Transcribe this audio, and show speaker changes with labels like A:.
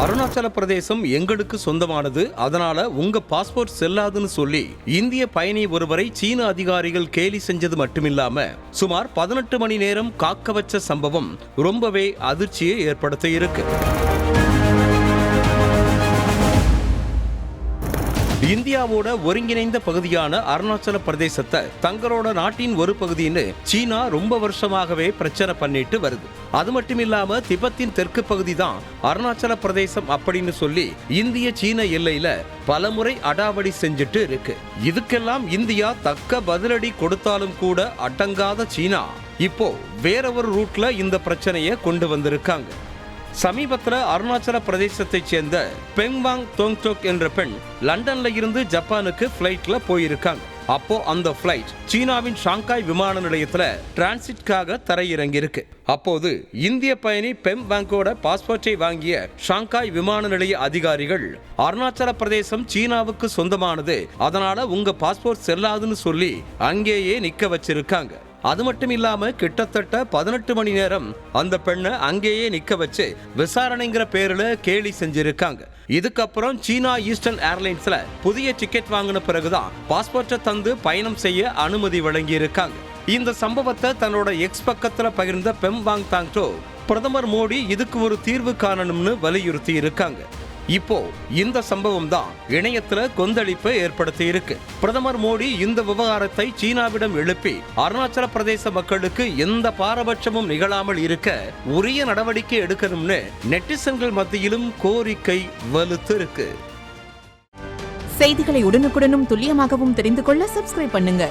A: அருணாச்சல பிரதேசம் எங்களுக்கு சொந்தமானது, அதனால உங்க பாஸ்போர்ட் செல்லாதுன்னு சொல்லி இந்திய பயணி ஒருவரை சீன அதிகாரிகள் கேலி செஞ்சது மட்டுமில்லாம சுமார் 18 மணி நேரம் காக்க வச்ச சம்பவம் ரொம்பவே அதிர்ச்சியை ஏற்படுத்த இருக்கு. இந்தியாவோட ஒருங்கிணைந்த பகுதியான அருணாச்சல பிரதேசத்தை தங்களோட நாட்டின் ஒரு பகுதின்னு சீனா ரொம்ப வருஷமாகவே பிரச்சனை பண்ணிட்டு வருது. அது மட்டும் இல்லாம திபெத்தின் தெற்கு பகுதி தான் அருணாச்சல பிரதேசம் அப்படின்னு சொல்லி இந்திய சீன எல்லையில பலமுறை அடாவடி செஞ்சுட்டு இருக்கு. இதுக்கெல்லாம் இந்தியா தக்க பதிலடி கொடுத்தாலும் கூட அடங்காத சீனா இப்போ வேற ஒரு ரூட்ல இந்த பிரச்சனையை கொண்டு வந்திருக்காங்க. சமீபத்தில் அருணாச்சல பிரதேசத்தைச் சேர்ந்த பெங்வாங் தோங்டோக் என்ற பெண் லண்டன்ல இருந்து ஜப்பானுக்கு பிளைட்ல போயிருக்காங்க. அப்போ அந்த பிளைட் சீனாவின் ஷாங்காய் விமான நிலையத்துல டிரான்சிட்காக தரையிறங்கி இருக்கு. அப்போது இந்திய பயணி பெங்வாங்கோட பாஸ்போர்ட்டை வாங்கிய ஷாங்காய் விமான நிலைய அதிகாரிகள் அருணாச்சல பிரதேசம் சீனாவுக்கு சொந்தமானது, அதனால உங்க பாஸ்போர்ட் செல்லாதுன்னு சொல்லி அங்கேயே நிக்க வச்சிருக்காங்க. அது மட்டும் இல்லாம கிட்டத்தட்ட 18 மணி நேரம் அந்த பெண்ணை அங்கேயே நிக்க வச்சு விசாரணைங்கிற பேர்ல கேலி செஞ்சிருக்காங்க. இதுக்கப்புறம் சீனா ஈஸ்டர்ன் ஏர்லைன்ஸ்ல புதிய டிக்கெட் வாங்கின பிறகுதான் பாஸ்போர்ட்டை தந்து பயணம் செய்ய அனுமதி வழங்கி இருக்காங்க. இந்த சம்பவத்தை தன்னோட எக்ஸ் பக்கத்துல பகிர்ந்த பெங்வாங் தாங்டோ பிரதமர் மோடி இதுக்கு ஒரு தீர்வு காணணும்னு வலியுறுத்தி இருக்காங்க. இப்போ இந்த சம்பவம் தான் இணையத்துல கொந்தளிப்பை ஏற்படுத்தி இருக்கு. பிரதமர் மோடி இந்த விவகாரத்தை சீனாவிடம் எழுப்பி அருணாச்சல பிரதேச மக்களுக்கு எந்த பாரபட்சமும் நிகழாமல் இருக்க உரிய நடவடிக்கை எடுக்கணும்னு நெட்டிசன்கள் மத்தியிலும் கோரிக்கை வலுத்து இருக்கு.
B: செய்திகளை உடனுக்குடனும் துல்லியமாகவும் தெரிந்து கொள்ள சப்ஸ்கிரைப் பண்ணுங்க.